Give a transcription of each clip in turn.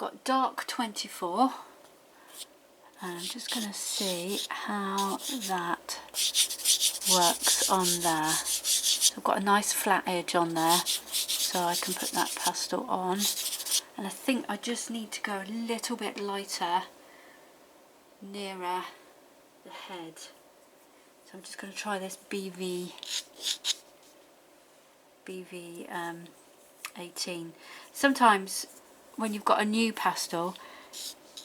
got dark 24, and I'm just going to see how that works on there. So I've got a nice flat edge on there, so I can put that pastel on. And I think I just need to go a little bit lighter nearer the head. So I'm just going to try this BV 18. Sometimes when you've got a new pastel,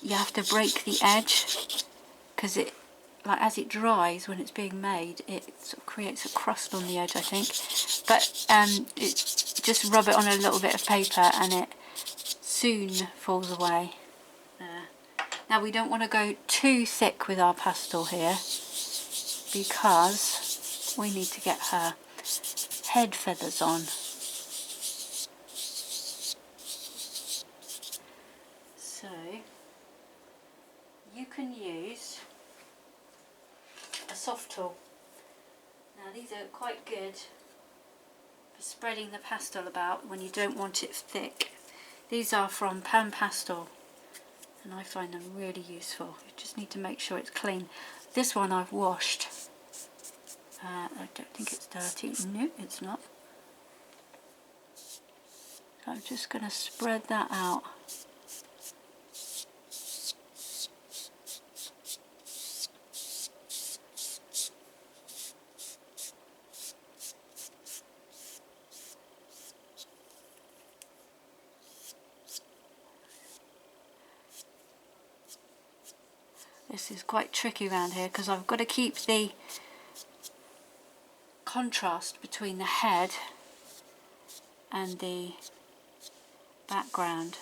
you have to break the edge, because it, like, as it dries when it's being made, it sort of creates a crust on the edge, I think. But just rub it on a little bit of paper and it soon falls away. There. Now we don't want to go too thick with our pastel here, because we need to get her head feathers on. So you can use a soft tool. Now these are quite good for spreading the pastel about when you don't want it thick. These are from Pan Pastel and I find them really useful. You just need to make sure it's clean. This one I've washed. I don't think it's dirty. No, it's not. So I'm just going to spread that out. This is quite tricky around here because I've got to keep the contrast between the head and the background.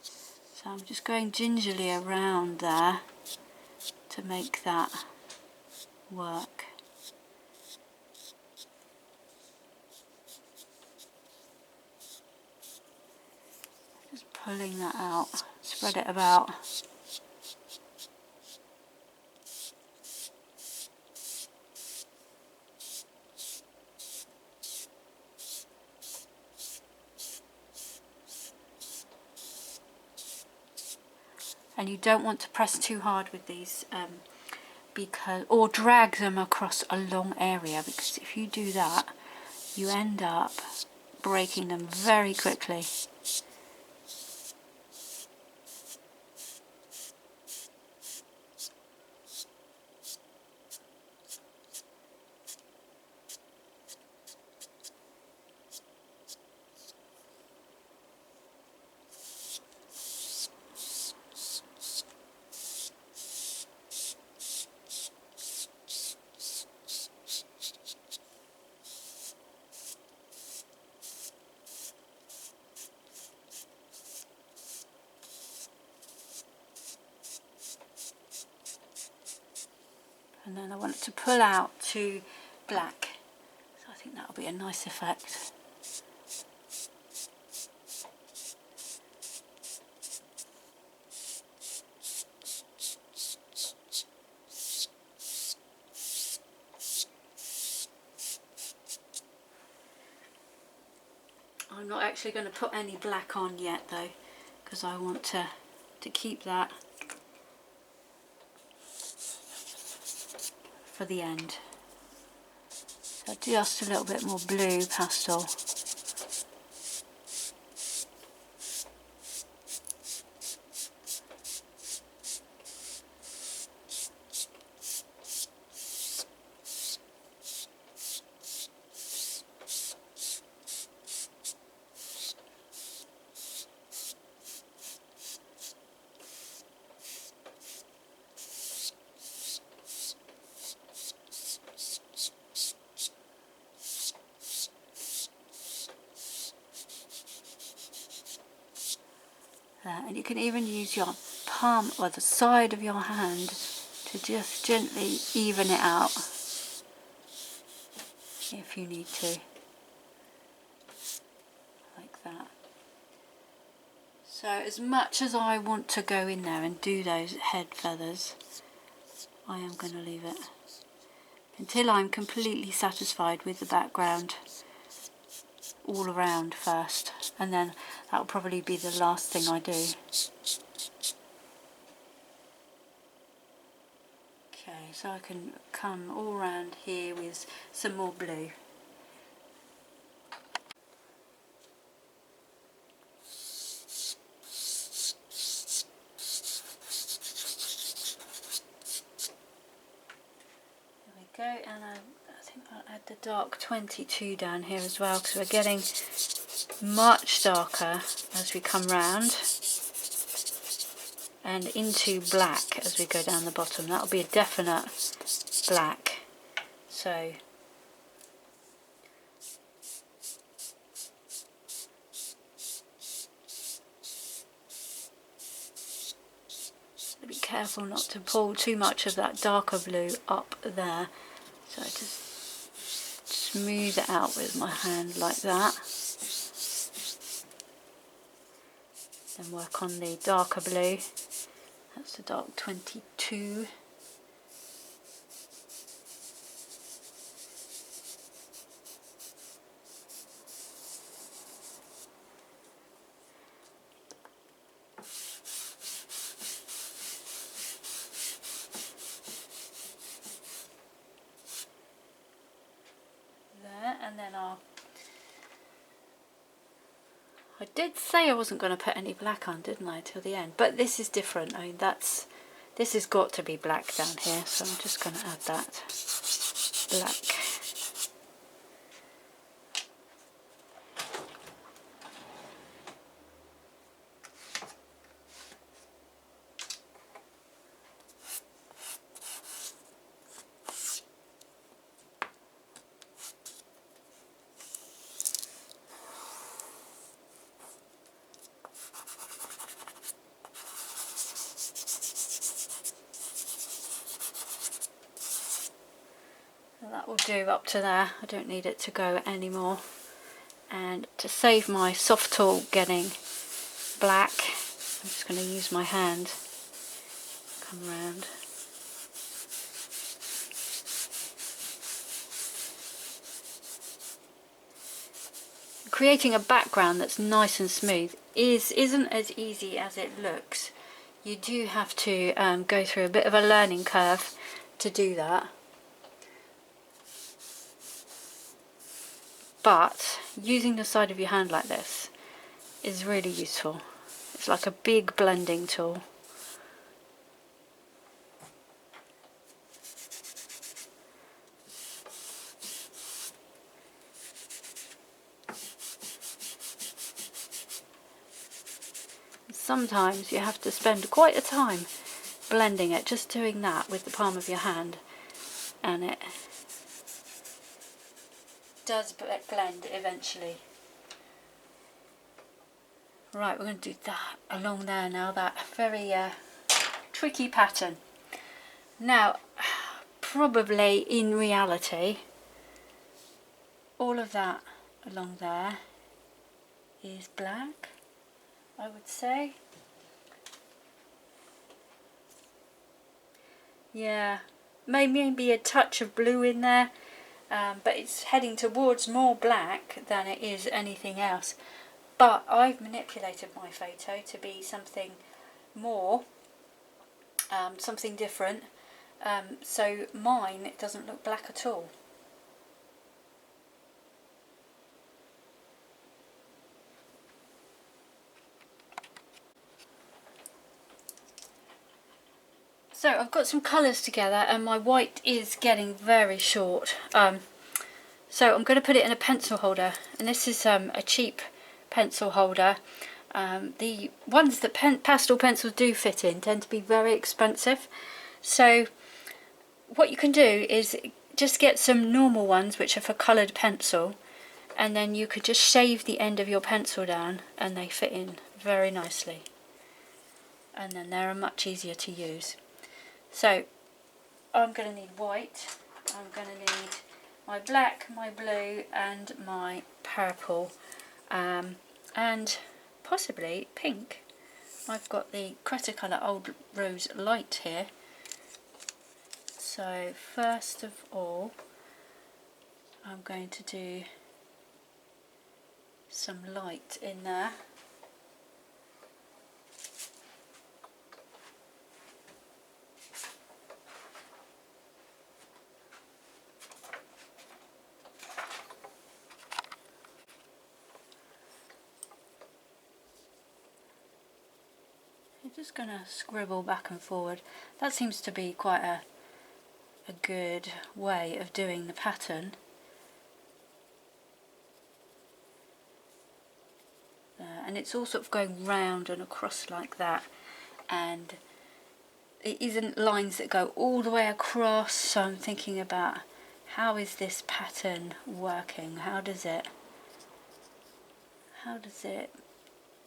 So I'm just going gingerly around there to make that work. Just pulling that out, spread it about. And you don't want to press too hard with these, or drag them across a long area, because if you do that, you end up breaking them very quickly. And then I want it to pull out to black, so I think that'll be a nice effect. I'm not actually going to put any black on yet though, because I want to keep that for the end. So just a little bit more blue pastel. And you can even use your palm or the side of your hand to just gently even it out if you need to, like that. So as much as I want to go in there and do those head feathers, I am going to leave it until I'm completely satisfied with the background all around first, and then That'll probably be the last thing I do. Okay, so I can come all around here with some more blue. Go, and I think I'll add the dark 22 down here as well, because we're getting much darker as we come round and into black as we go down the bottom. That'll be a definite black. So be careful not to pull too much of that darker blue up there. So I just smooth it out with my hand like that. Then work on the darker blue. That's the dark 22. And then I did say I wasn't going to put any black on, didn't I, till the end? But this is different. I mean, this has got to be black down here, so I'm just going to add that black. That will do up to there. I don't need it to go anymore. And to save my soft tool getting black, I'm just going to use my hand. Come around. Creating a background that's nice and smooth isn't as easy as it looks. You do have to go through a bit of a learning curve to do that. But using the side of your hand like this is really useful. It's like a big blending tool. Sometimes you have to spend quite a time blending it, just doing that with the palm of your hand, and it does blend eventually. Right, we're going to do that along there now, that very tricky pattern. Now, probably in reality, all of that along there is black, I would say. Yeah, maybe a touch of blue in there. But it's heading towards more black than it is anything else. But I've manipulated my photo to be something more, something different. So mine, it doesn't look black at all. So I've got some colours together and my white is getting very short. So I'm going to put it in a pencil holder, and this is a cheap pencil holder. The ones that pastel pencils do fit in tend to be very expensive. So what you can do is just get some normal ones which are for coloured pencil, and then you could just shave the end of your pencil down and they fit in very nicely. And then they're much easier to use. So I'm going to need white, I'm going to need my black, my blue and my purple, and possibly pink. I've got the Cretacolor Old Rose Light here. So first of all I'm going to do some light in there. I'm just going to scribble back and forward. That seems to be quite a good way of doing the pattern. And it's all sort of going round and across like that, and it isn't lines that go all the way across, so I'm thinking about how is this pattern working? How does it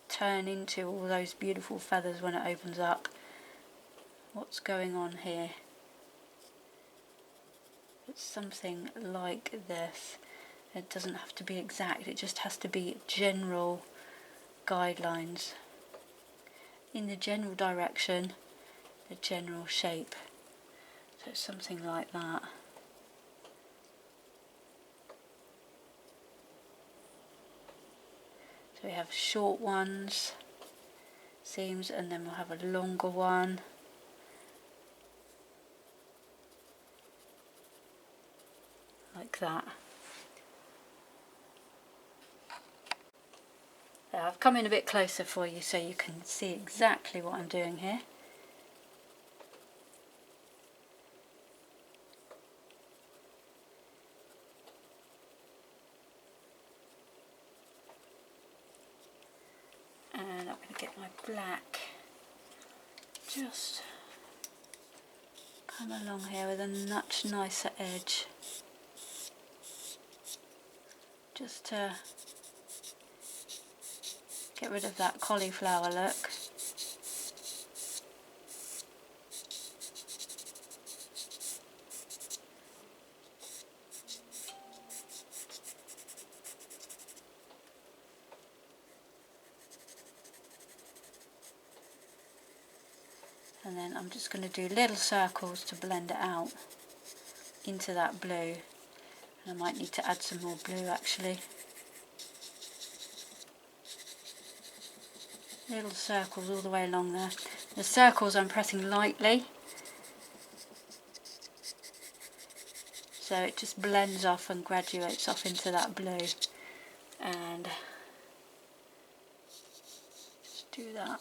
turn into all those beautiful feathers when it opens up? What's going on here? It's something like this. It doesn't have to be exact, it just has to be general guidelines in the general direction, the general shape. So it's something like that. So we have short ones, seams, and then we'll have a longer one. Like that. Now I've come in a bit closer for you so you can see exactly what I'm doing here. And I'm going to get my black, just come along here with a much nicer edge, just to get rid of that cauliflower look. And then I'm just going to do little circles to blend it out into that blue. And I might need to add some more blue actually. Little circles all the way along there. The circles I'm pressing lightly, so it just blends off and graduates off into that blue. And just do that.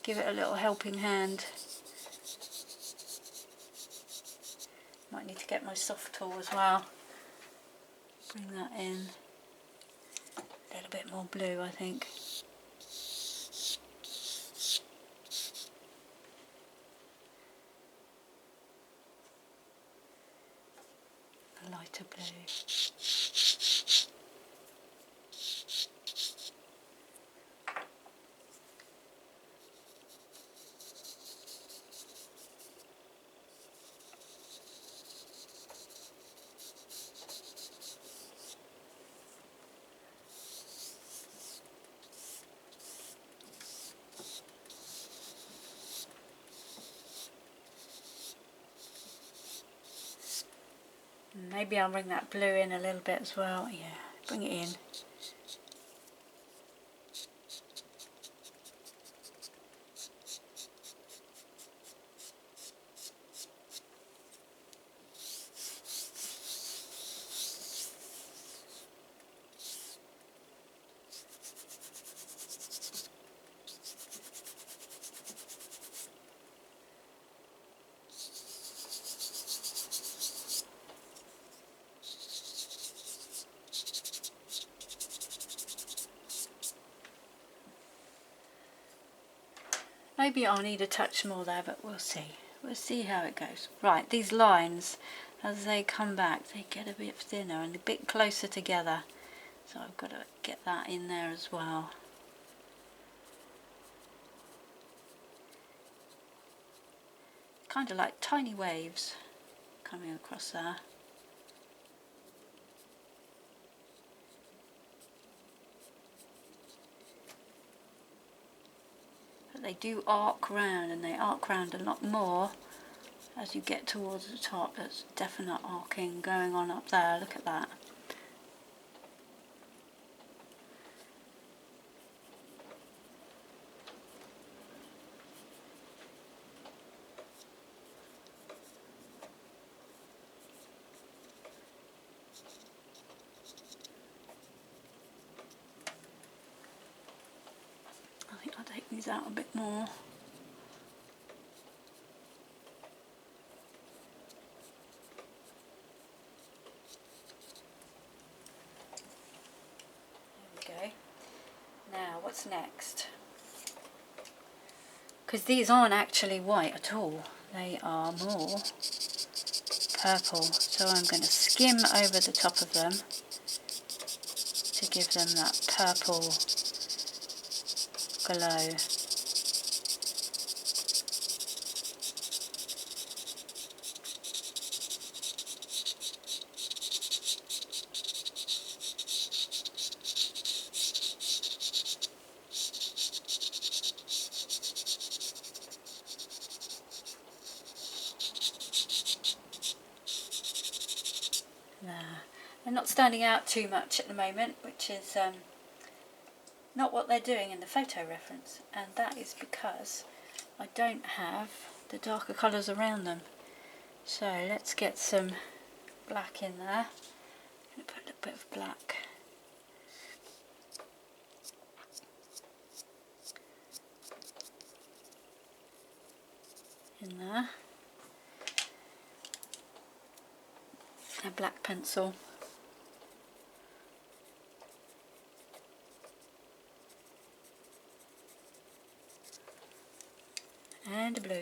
Give it a little helping hand. Might need to get my soft tool as well. Bring that in. A little bit more blue, I think. A lighter blue. Maybe I'll bring that blue in a little bit as well. Yeah, bring it in. Maybe I'll need a touch more there, but we'll see. We'll see how it goes. Right, these lines, as they come back, they get a bit thinner and a bit closer together. So I've got to get that in there as well. Kind of like tiny waves coming across there. But they do arc round, and they arc round a lot more as you get towards the top. There's definite arcing going on up there. Look at that. I think I'll take these out a bit more. There we go. Now what's next? Because these aren't actually white at all, they are more purple, so I'm going to skim over the top of them to give them that purple glow. They're not standing out too much at the moment, which is not what they're doing in the photo reference, and that is because I don't have the darker colours around them. So let's get some black in there. I'm going to put a little bit of black in there. A black pencil. And a blue.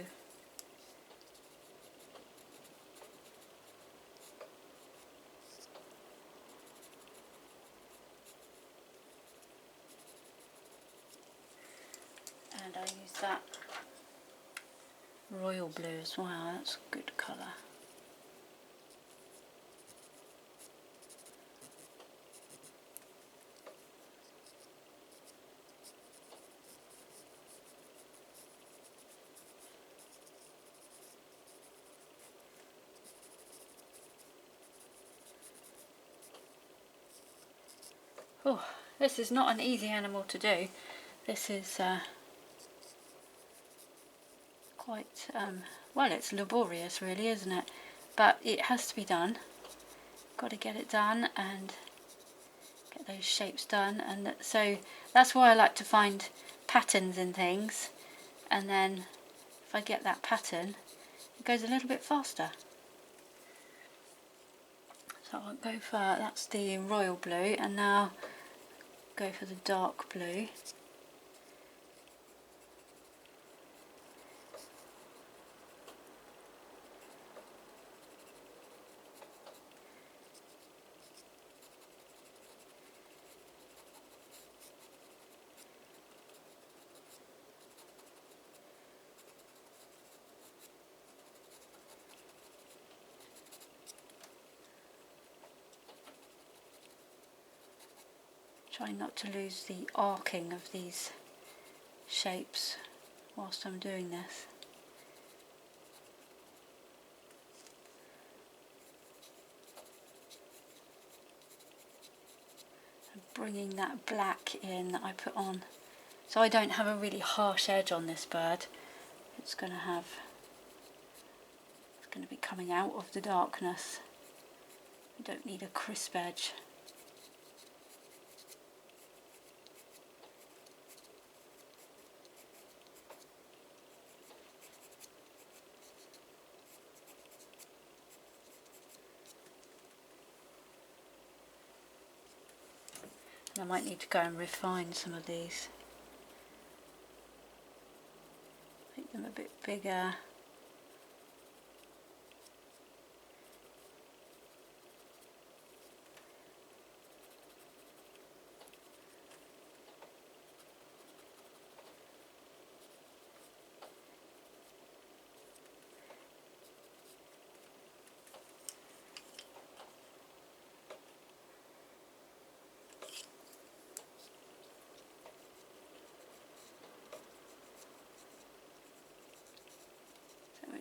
And I use that royal blue as well, that's a good colour. Oh, this is not an easy animal to do. This is quite, well, it's laborious really, isn't it? But it has to be done. Got to get it done and get those shapes done. And so that's why I like to find patterns in things. And then if I get that pattern, it goes a little bit faster. So I'll go for, that's the royal blue, and now go for the dark blue. Try not to lose the arcing of these shapes whilst I'm doing this. And bringing that black in that I put on, so I don't have a really harsh edge on this bird. It's going to be coming out of the darkness. I don't need a crisp edge. I might need to go and refine some of these. Make them a bit bigger.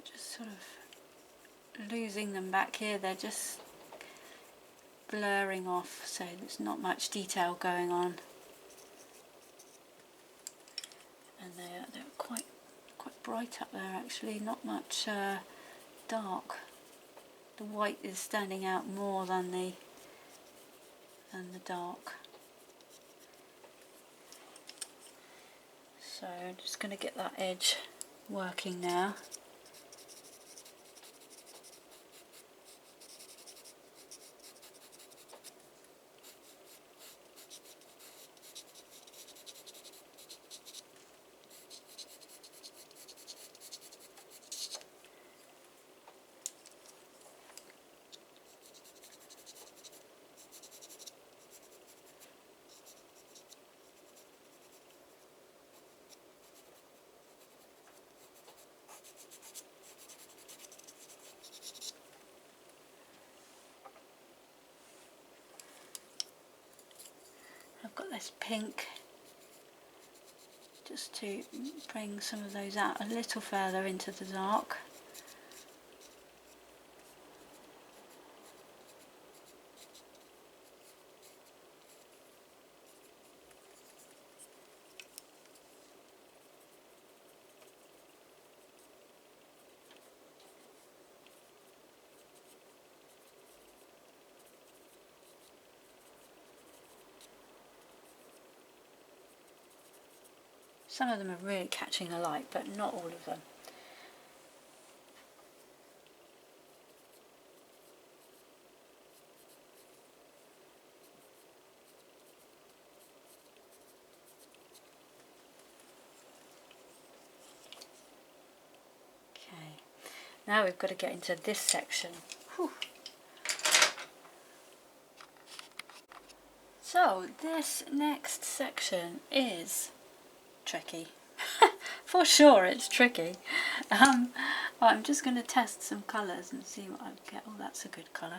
Just sort of losing them back here, they're just blurring off, so there's not much detail going on, and they're quite bright up there actually, not much dark. The white is standing out more than the dark. So I'm just going to get that edge working now. I've got this pink just to bring some of those out a little further into the dark. Some of them are really catching the light, but not all of them. Okay, now we've got to get into this section. Whew. So this next section is tricky. For sure it's tricky. Well, I'm just going to test some colours and see what I get. Oh, that's a good colour.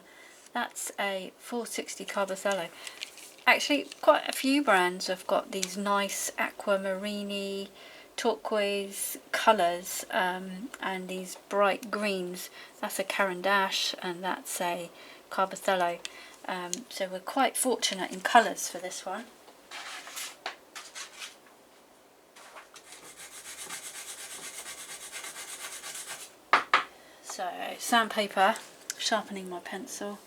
That's a 460 Carbothello. Actually, quite a few brands have got these nice aquamarine, turquoise colours, and these bright greens. That's a Caran d'Ache and that's a Carbothello. So we're quite fortunate in colours for this one. So sandpaper, sharpening my pencil.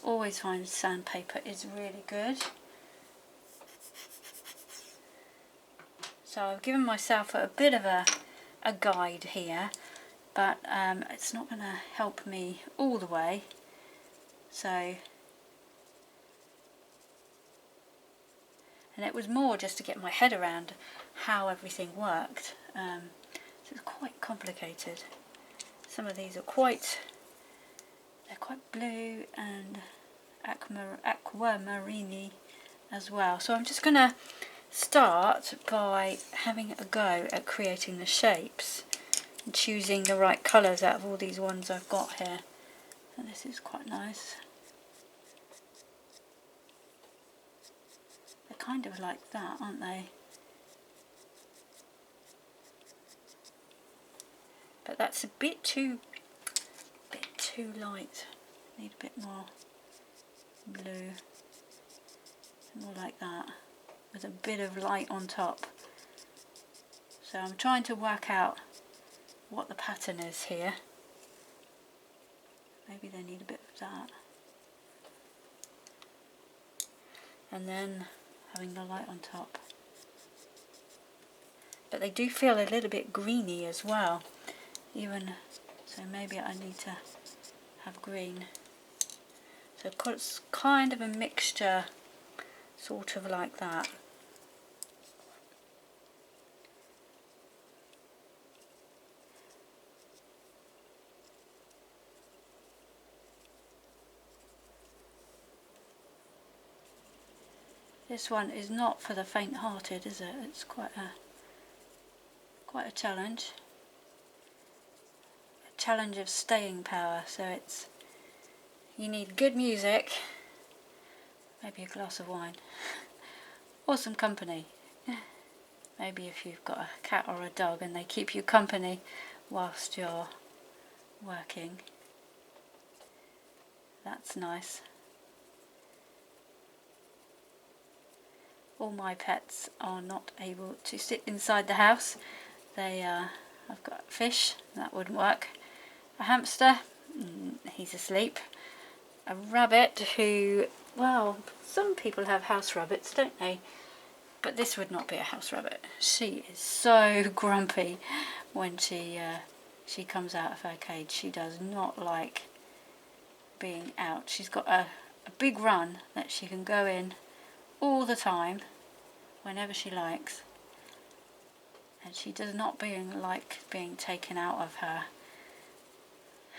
Always find sandpaper is really good. So I've given myself a bit of a guide here, but it's not going to help me all the way. So, and it was more just to get my head around how everything worked. So it's quite complicated. Some of these are they're quite blue and aquamarine as well. So I'm just going to start by having a go at creating the shapes and choosing the right colours out of all these ones I've got here. And this is quite nice. They're kind of like that, aren't they? But that's a bit too light. Need a bit more blue, more like that, with a bit of light on top. So I'm trying to work out what the pattern is here. Maybe they need a bit of that. And then having the light on top. But they do feel a little bit greeny as well. So maybe I need to have green. So it's kind of a mixture, sort of like that. This one is not for the faint-hearted, is it? It's quite a challenge. A challenge of staying power. So you need good music, maybe a glass of wine, or some company. Maybe if you've got a cat or a dog and they keep you company whilst you're working. That's nice. All my pets are not able to sit inside the house. I've got fish, that wouldn't work. A hamster, he's asleep. A rabbit who, well, some people have house rabbits, don't they? But this would not be a house rabbit. She is so grumpy when she comes out of her cage. She does not like being out. She's got a big run that she can go in all the time, whenever she likes. And she does not like being taken out of her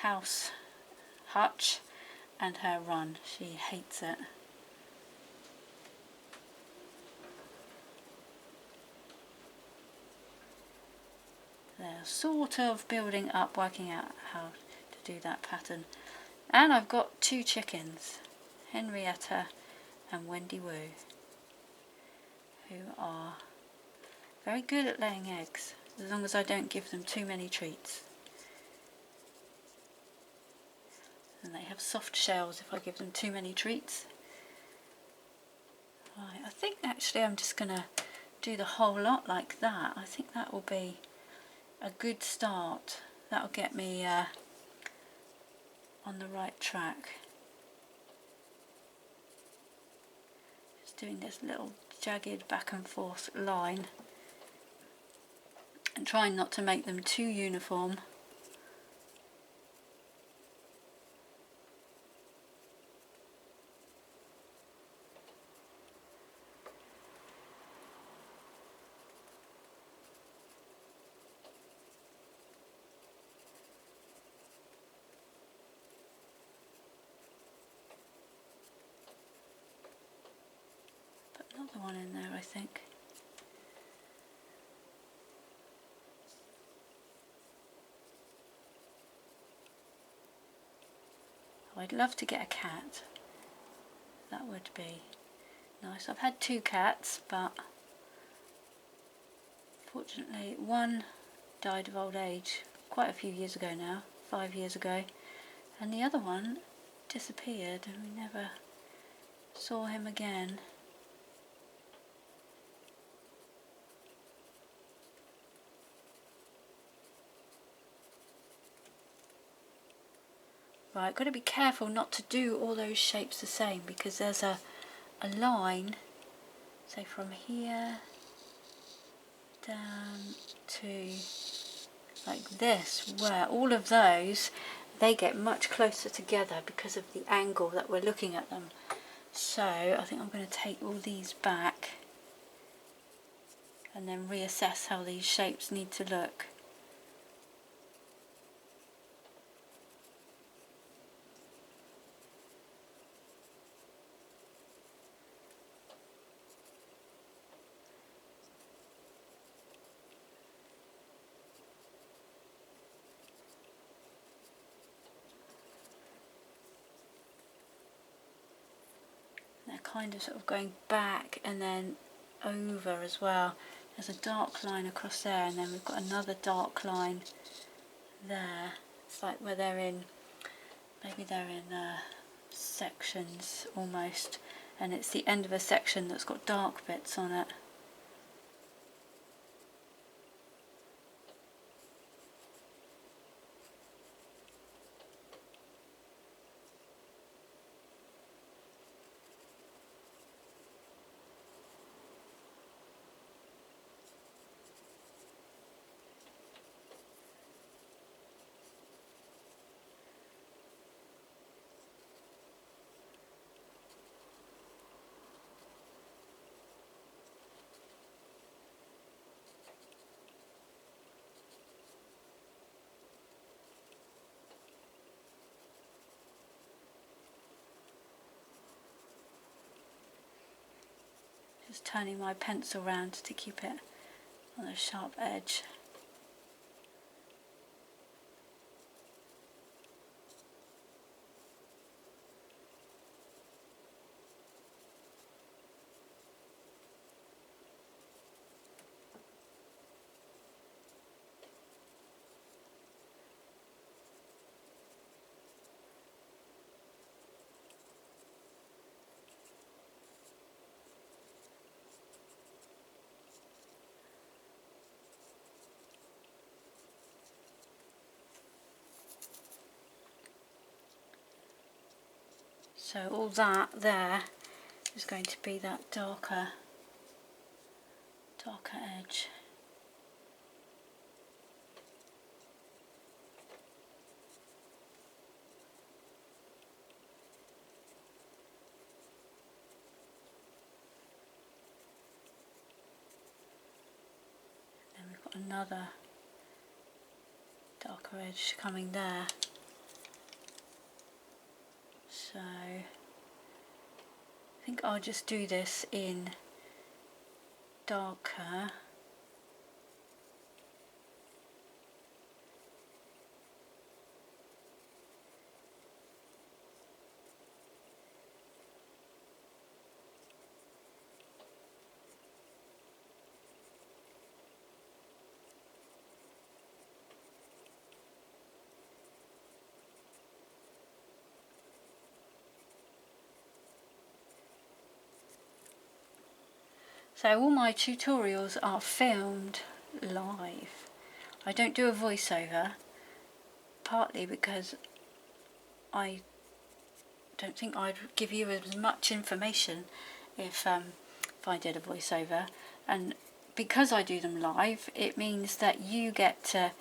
house hutch and her run. She hates it. They're sort of building up, working out how to do that pattern. And I've got 2 chickens, Henrietta and Wendy Woo, who are very good at laying eggs, as long as I don't give them too many treats. And they have soft shells if I give them too many treats. Right, I think actually I'm just going to do the whole lot like that. I think that will be a good start. That'll get me on the right track. Just doing this little jagged back and forth line and trying not to make them too uniform. Another one in there, I think. Oh, I'd love to get a cat. That would be nice. I've had 2 cats, but fortunately one died of old age quite a few years ago now, 5 years ago, and the other one disappeared and we never saw him again. Right, got to be careful not to do all those shapes the same, because there's a line, say from here down to like this, where all of those, they get much closer together because of the angle that we're looking at them. So I think I'm going to take all these back and then reassess how these shapes need to look. They're kind of sort of going back and then over as well. There's a dark line across there, and then we've got another dark line there. It's like where they're in, maybe they're in sections almost, and it's the end of a section that's got dark bits on it. Just turning my pencil round to keep it on a sharp edge. So all that there is going to be that darker darker edge. Then we've got another darker edge coming there. So I think I'll just do this in darker. So all my tutorials are filmed live. I don't do a voiceover, partly because I don't think I'd give you as much information if I did a voiceover, and because I do them live, it means that you get to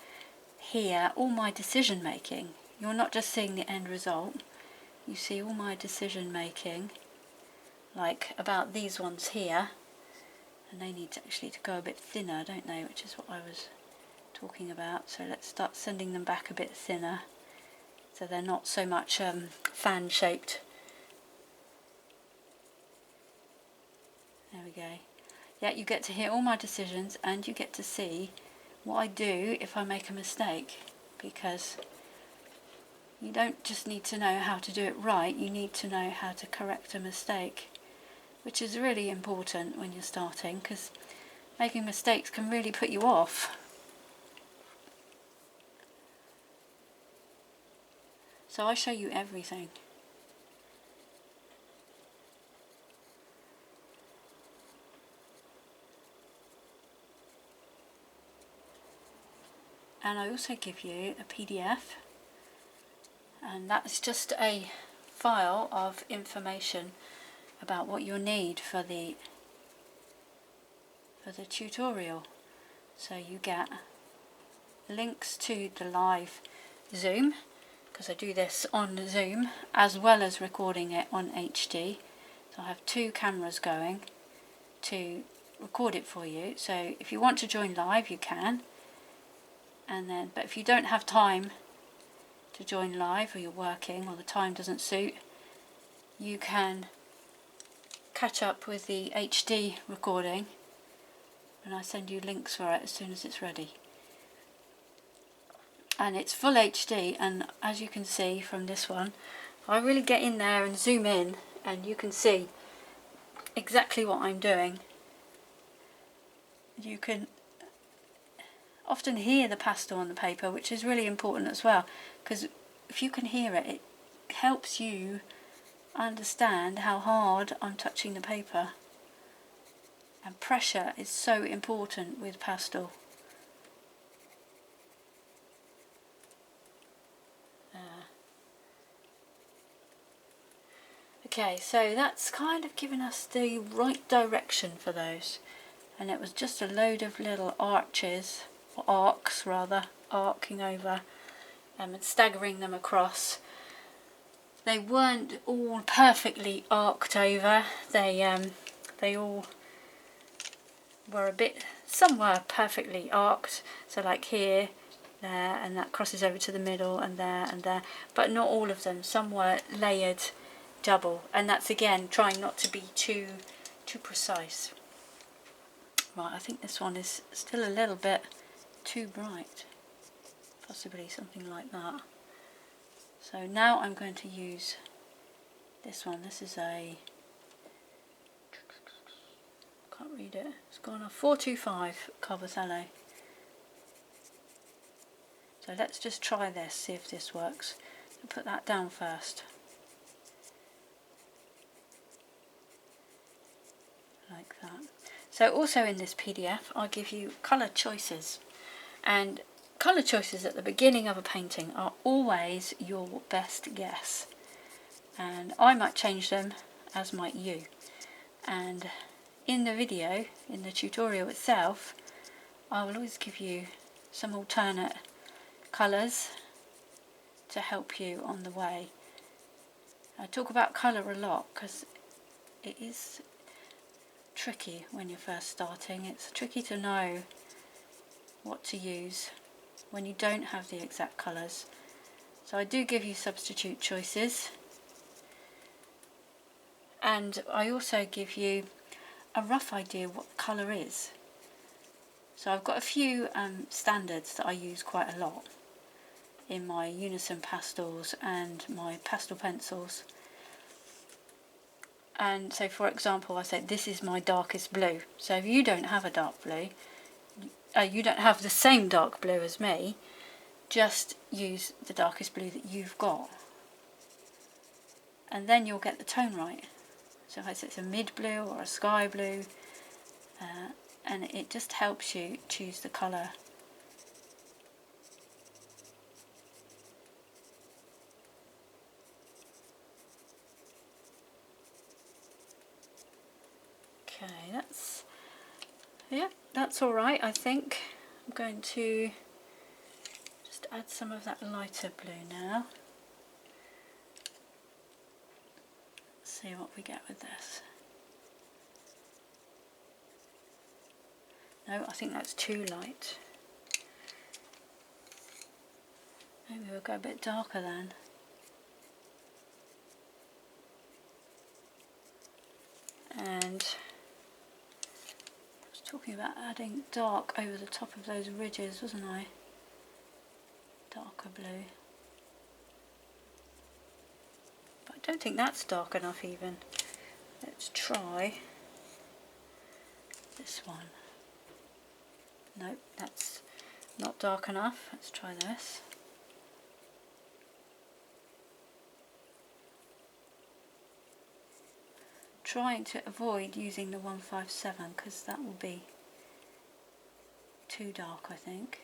hear all my decision making. You're not just seeing the end result, you see all my decision making, like about these ones here. And they need to actually go a bit thinner, don't they, which is what I was talking about. So let's start sending them back a bit thinner so they're not so much fan shaped. There we go. Yeah, you get to hear all my decisions and you get to see what I do if I make a mistake, because you don't just need to know how to do it right, you need to know how to correct a mistake, which is really important when you're starting, because making mistakes can really put you off. So I show you everything. And I also give you a PDF, and that's just a file of information about what you'll need for the tutorial. So you get links to the live Zoom, because I do this on Zoom as well as recording it on HD. So I have two cameras going to record it for you. So if you want to join live, you can. And then, but if you don't have time to join live, or you're working, or the time doesn't suit, you can catch up with the HD recording, and I send you links for it as soon as it's ready. And it's full HD, and as you can see from this one, I really get in there and zoom in, and you can see exactly what I'm doing. You can often hear the pastel on the paper, which is really important as well, because if you can hear it, it helps you understand how hard I'm touching the paper. And pressure is so important with pastel. Okay, so that's kind of given us the right direction for those, and it was just a load of little arches, or arcs rather, arcing over and staggering them across. They weren't all perfectly arced over, they all were a bit, some were perfectly arced, so like here, there, and that crosses over to the middle, and there, but not all of them. Some were layered double, and that's again trying not to be too precise. Right, I think this one is still a little bit too bright, possibly something like that. So now I'm going to use this one. This is a, can't read it, it's gone a 425 Carbothello. So let's just try this, see if this works. I'll put that down first. Like that. So also in this PDF I'll give you colour choices, and colour choices at the beginning of a painting are always your best guess, and I might change them, as might you, and in the video, in the tutorial itself, I will always give you some alternate colours to help you on the way. I talk about colour a lot because it is tricky when you're first starting. It's tricky to know what to use when you don't have the exact colours. So I do give you substitute choices, and I also give you a rough idea what the colour is. So I've got a few standards that I use quite a lot in my Unison pastels and my pastel pencils. And so for example, I say this is my darkest blue. So if you don't have a dark blue, you don't have the same dark blue as me, just use the darkest blue that you've got, and then you'll get the tone right. So if I say it's a mid blue or a sky blue, and it just helps you choose the colour. Okay, that's alright, I think. I'm going to just add some of that lighter blue now. Let's see what we get with this. No, I think that's too light. Maybe we'll go a bit darker then. And I was talking about adding dark over the top of those ridges, wasn't I? Darker blue. But I don't think that's dark enough even. Let's try this one. Nope, that's not dark enough. Let's try this. Trying to avoid using the 157 because that will be too dark, I think.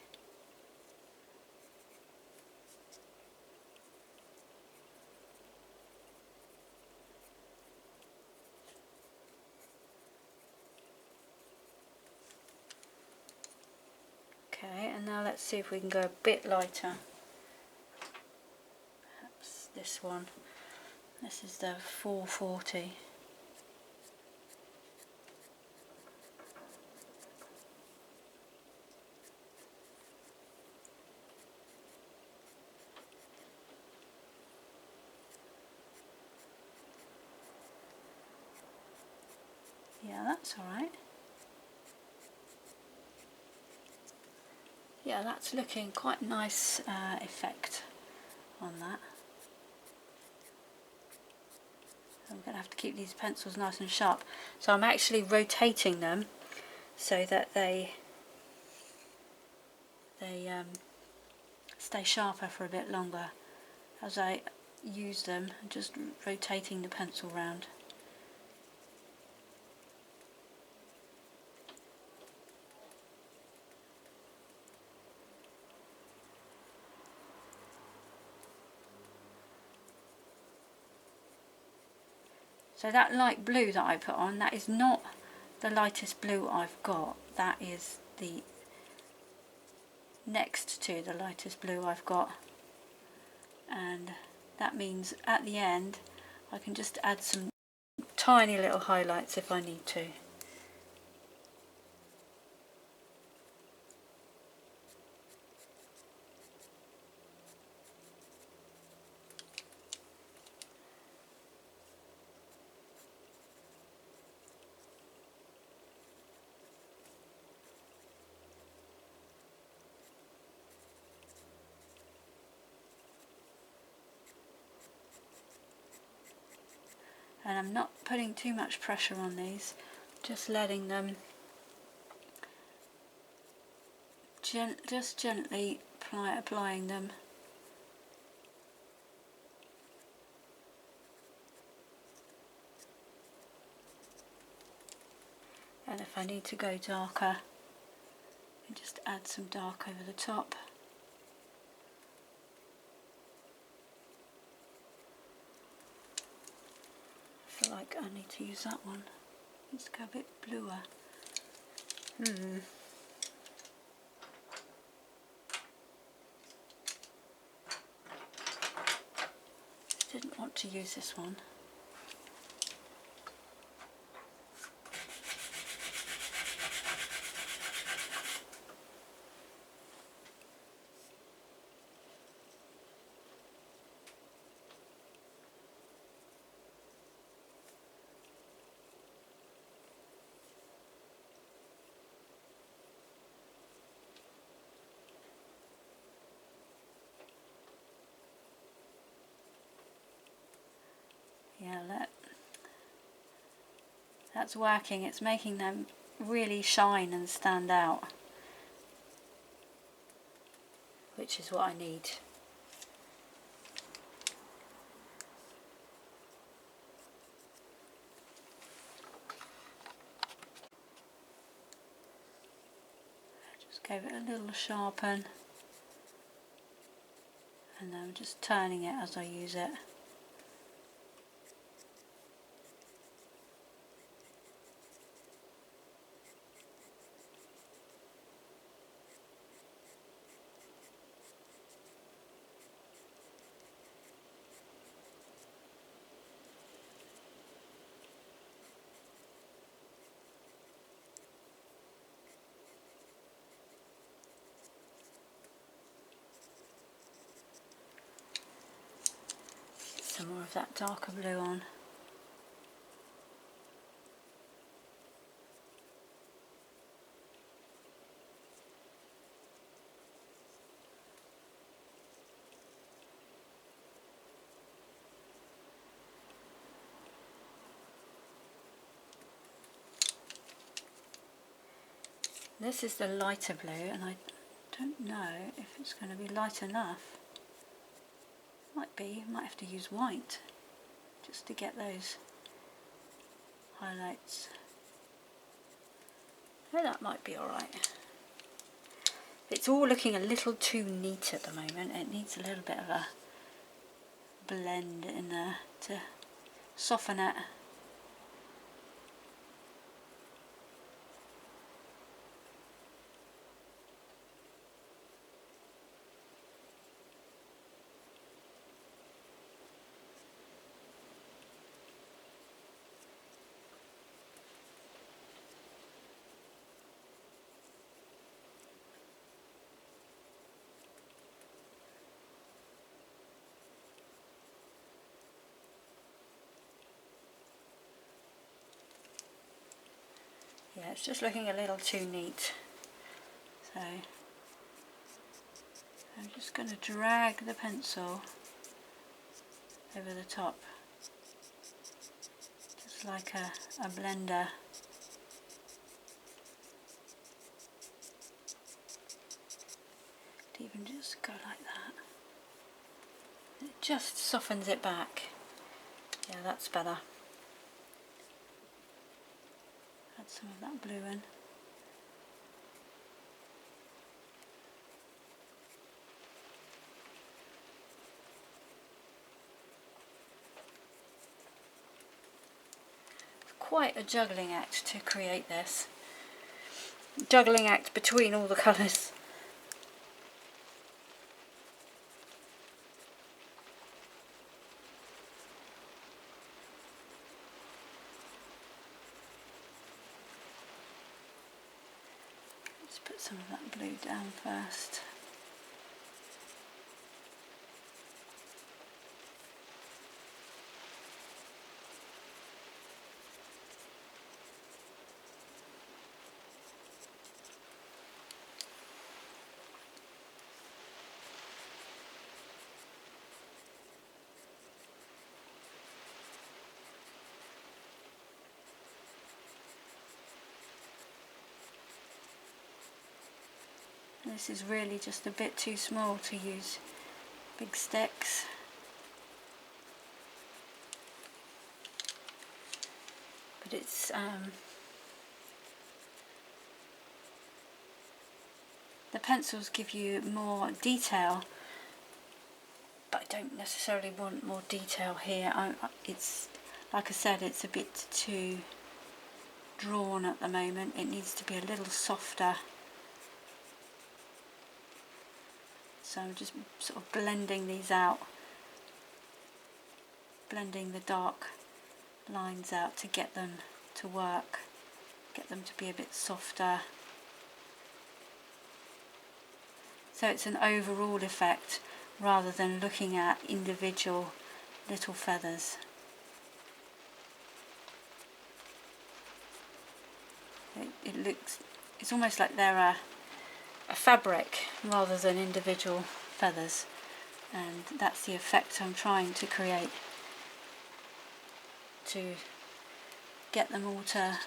Okay, and now let's see if we can go a bit lighter. Perhaps this one. This is the 440. Yeah, that's alright. Yeah, that's looking quite a nice effect on that. I'm going to have to keep these pencils nice and sharp. So I'm actually rotating them so that they stay sharper for a bit longer as I use them, just rotating the pencil round. So that light blue that I put on, that is not the lightest blue I've got. That is the next to the lightest blue I've got. And that means at the end I can just add some tiny little highlights if I need to. And I'm not putting too much pressure on these, just letting them just gently applying them. And if I need to go darker, I just add some dark over the top. I feel like I need to use that one. Let's go a bit bluer. Didn't want to use this one. Yeah, that's working. It's making them really shine and stand out, which is what I need. Just gave it a little sharpen, and then I'm just turning it as I use it. Some more of that darker blue on. This is the lighter blue, and I don't know if it's going to be light enough. Might be, might have to use white just to get those highlights. Oh, that might be alright. It's all looking a little too neat at the moment. It needs a little bit of a blend in there to soften it. Yeah, it's just looking a little too neat. So I'm just going to drag the pencil over the top, just like a blender. Even just go like that. It just softens it back. Yeah, that's better. Add some of that blue in. It's quite a juggling act to create this. Juggling act between all the colours. Let's put some of that blue down first. This is really just a bit too small to use big sticks. But it's the pencils give you more detail, but I don't necessarily want more detail here. It's like I said, it's a bit too drawn at the moment. It needs to be a little softer. So I'm just sort of blending these out, blending the dark lines out to get them to work, get them to be a bit softer. So it's an overall effect rather than looking at individual little feathers. It looks, it's almost like they're a fabric rather than individual feathers, and that's the effect I'm trying to create, to get them all to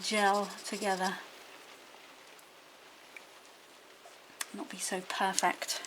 gel together, not be so perfect.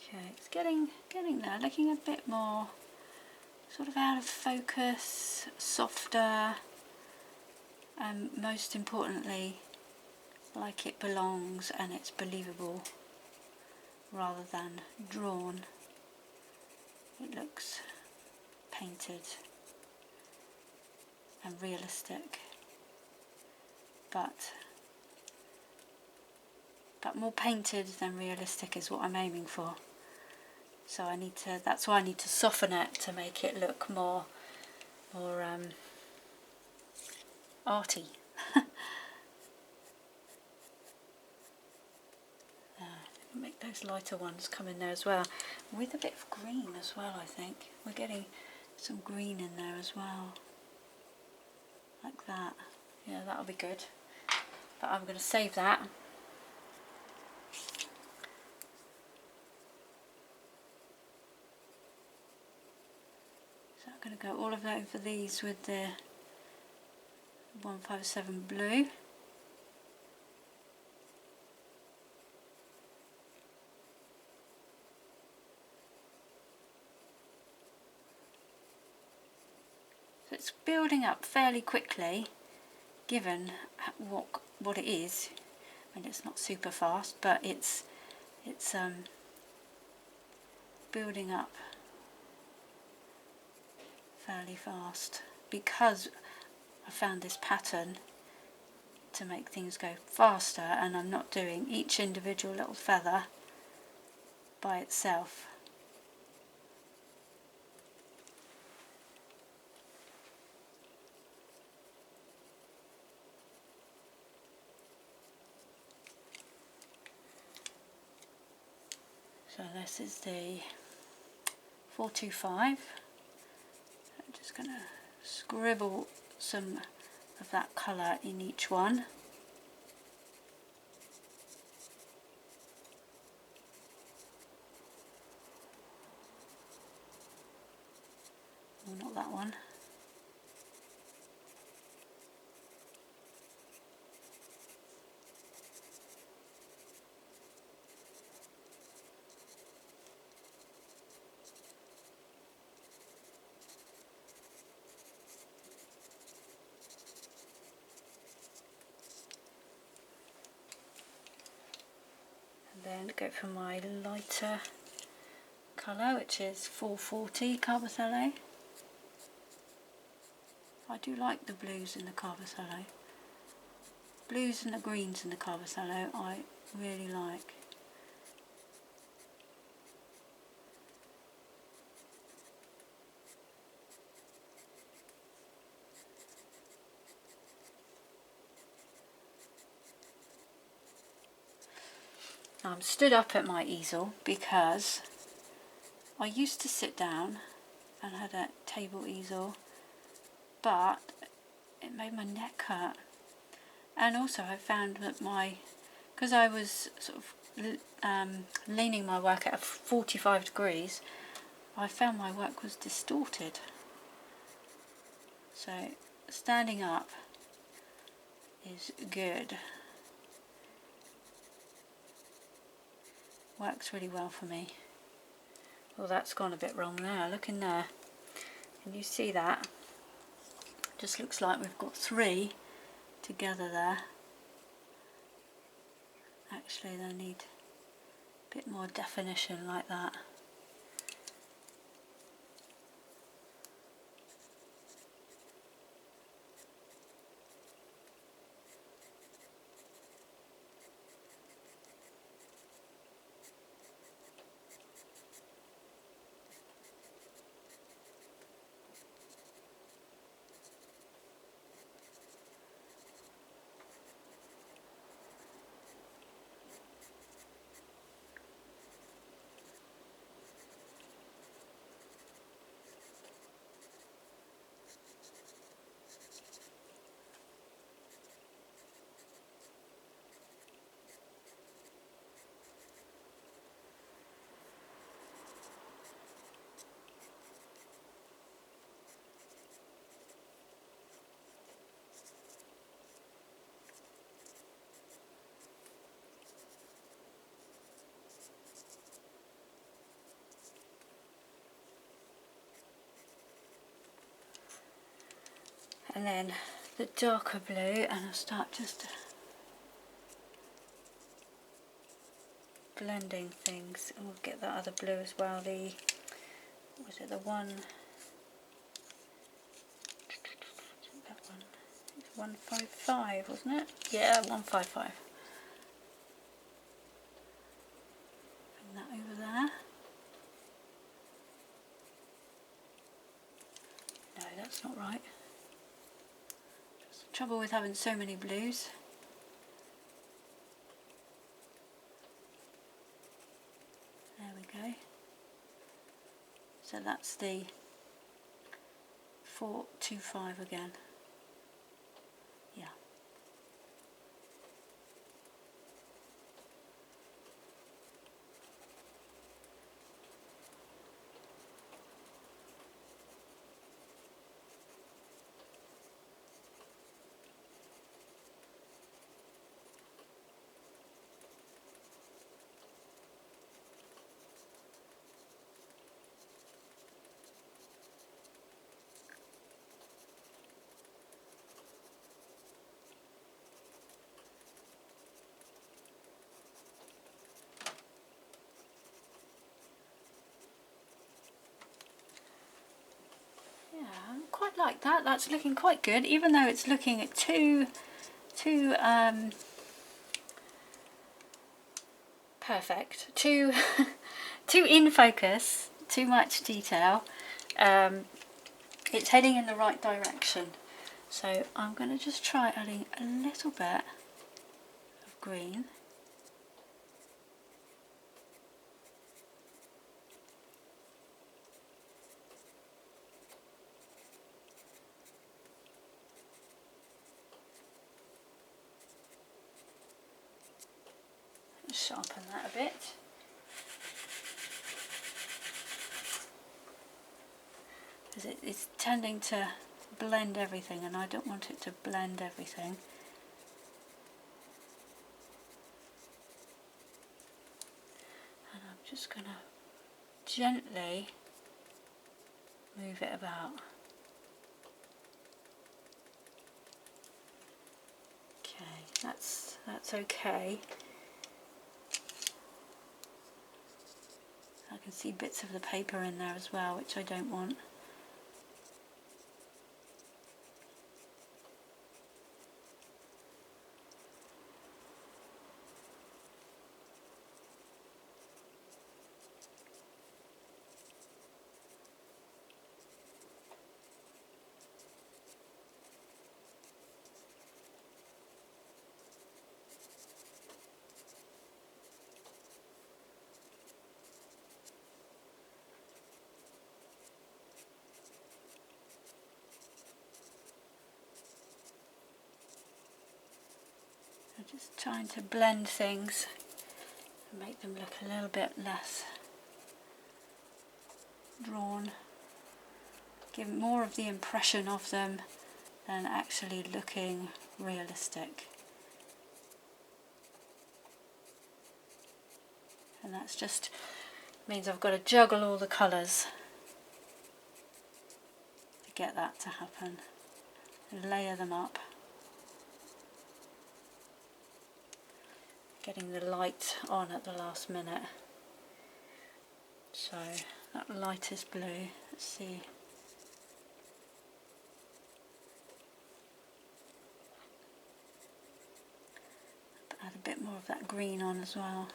Okay, it's getting there, looking a bit more sort of out of focus, softer, and most importantly, like it belongs and it's believable rather than drawn. It looks painted and realistic, but more painted than realistic is what I'm aiming for. So I need to, that's why I need to soften it to make it look more arty. Make those lighter ones come in there as well, with a bit of green as well. I think we're getting some green in there as well, like that. Yeah, that'll be good, but I'm going to save that. So I'm going to go all of that over these with the 157 blue. So it's building up fairly quickly, given what it is. I mean, it's not super fast, but it's building up fairly fast because I found this pattern to make things go faster, and I'm not doing each individual little feather by itself. So this is the 425. I'm just going to scribble some of that colour in each one. Oh, not that one. Then go for my lighter colour, which is 440 Carbosello. I do like the blues in the Carbosello. Blues and the greens in the Carbosello I really like. I'm stood up at my easel because I used to sit down and had a table easel, but it made my neck hurt. And also I found that because I was sort of leaning my work at 45 degrees, I found my work was distorted. So standing up is good. Works really well for me. Well, that's gone a bit wrong there. Look in there. Can you see that? Just looks like we've got 3 together there. Actually, they need a bit more definition like that. And then the darker blue, and I'll start just blending things, and we'll get that other blue as well. The, what was it, the one, that one, it's 155, wasn't it? Yeah, 155. Bring that over there. No, that's not right. That's the trouble with having so many blues. There we go. So that's the 425 again. Yeah. I quite like that. That's looking quite good, even though it's looking at too perfect, too in focus, too much detail. It's heading in the right direction. So I'm going to just try adding a little bit of green. Sharpen that a bit. Because it's tending to blend everything, and I don't want it to blend everything. And I'm just going to gently move it about. Okay, that's okay. I can see bits of the paper in there as well, which I don't want. Just trying to blend things and make them look a little bit less drawn. Give more of the impression of them than actually looking realistic. And that's just means I've got to juggle all the colours to get that to happen. And layer them up. Getting the light on at the last minute. So that lightest blue, let's see. Add a bit more of that green on as well.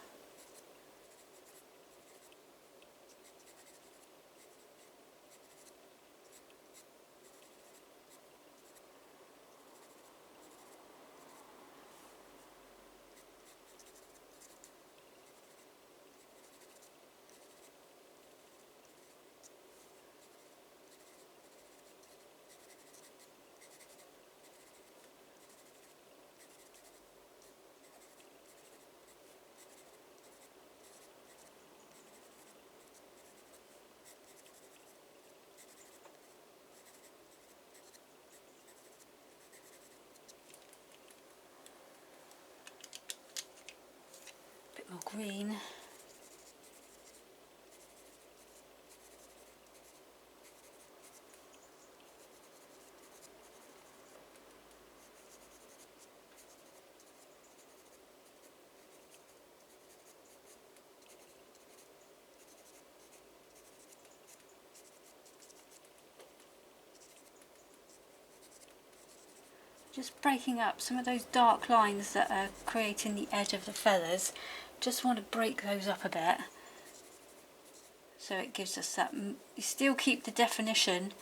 More green. Just breaking up some of those dark lines that are creating the edge of the feathers. Just want to break those up a bit, so it gives us that, you still keep the definition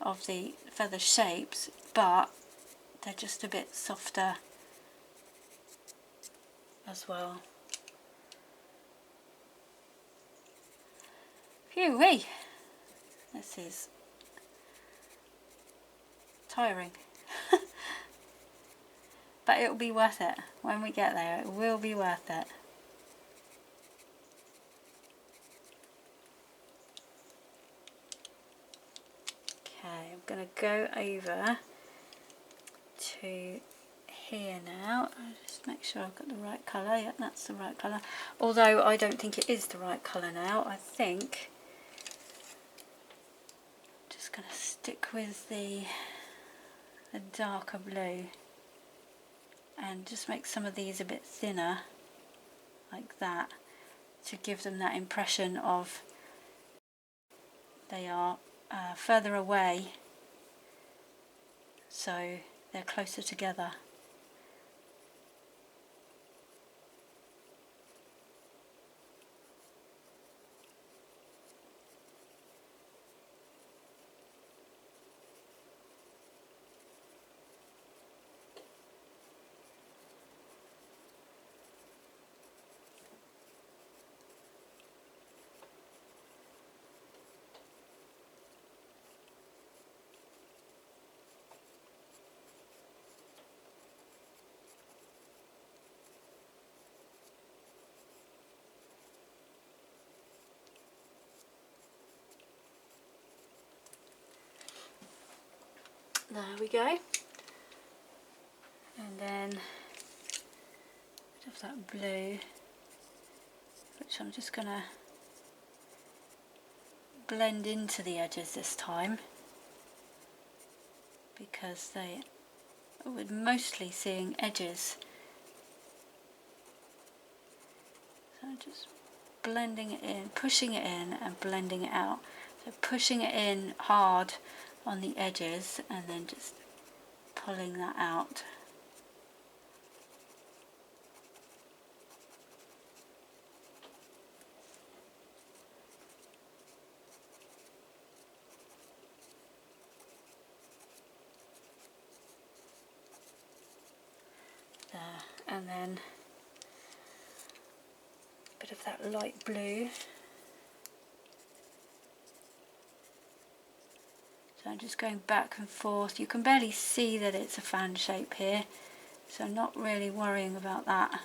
of the feather shapes, but they're just a bit softer as well. Phew-wee! This is tiring. But it'll be worth it. When we get there, it will be worth it. Okay, I'm going to go over to here now. I'll just make sure I've got the right colour. Yeah, that's the right colour. Although I don't think it is the right colour now. I think I'm just going to stick with the darker blue and just make some of these a bit thinner like that, to give them that impression of they are further away, so they're closer together. There we go. And then a bit of that blue, which I'm just going to blend into the edges this time, because we're mostly seeing edges. So just blending it in, pushing it in and blending it out. So pushing it in hard on the edges and then just pulling that out. There, and then a bit of that light blue. So I'm just going back and forth. You can barely see that it's a fan shape here, so not really worrying about that.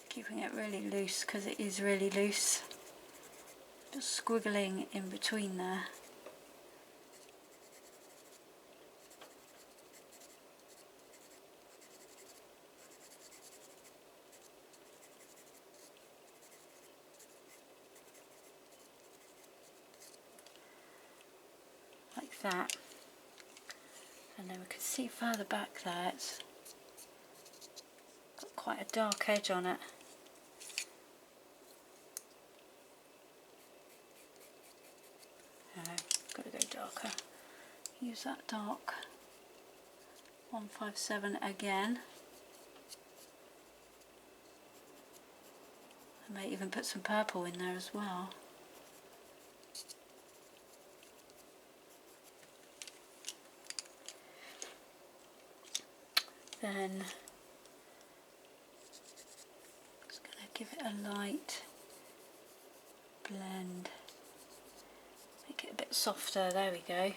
Keeping it really loose because it is really loose. Just squiggling in between there. Like that. And then we can see further back there, it's got quite a dark edge on it. No, got to go darker. Use that dark 157 again. I may even put some purple in there as well. Then just going to give it a light blend. Make it a bit softer, there we go.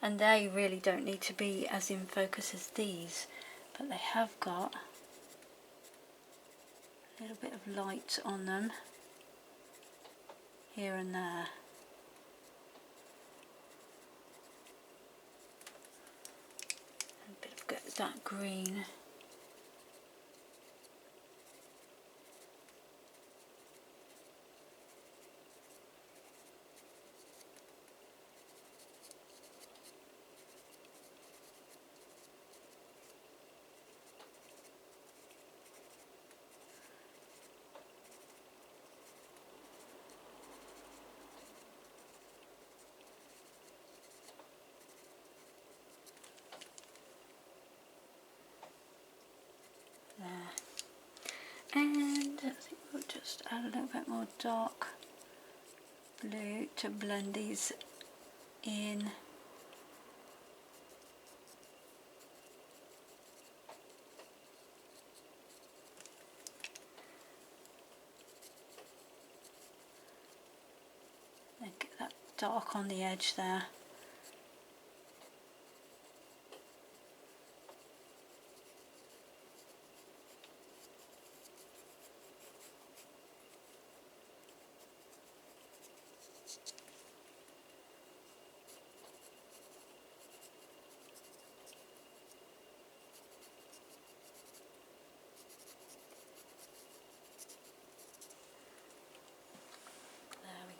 And they really don't need to be as in focus as these, but they have got a little bit of light on them here and there. And a bit of that green. And I think we'll just add a little bit more dark blue to blend these in. And get that dark on the edge there.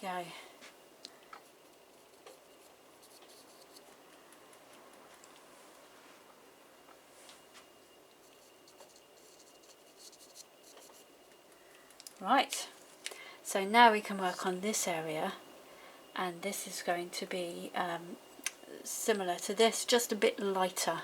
Go. Right, so now we can work on this area, and this is going to be similar to this, just a bit lighter.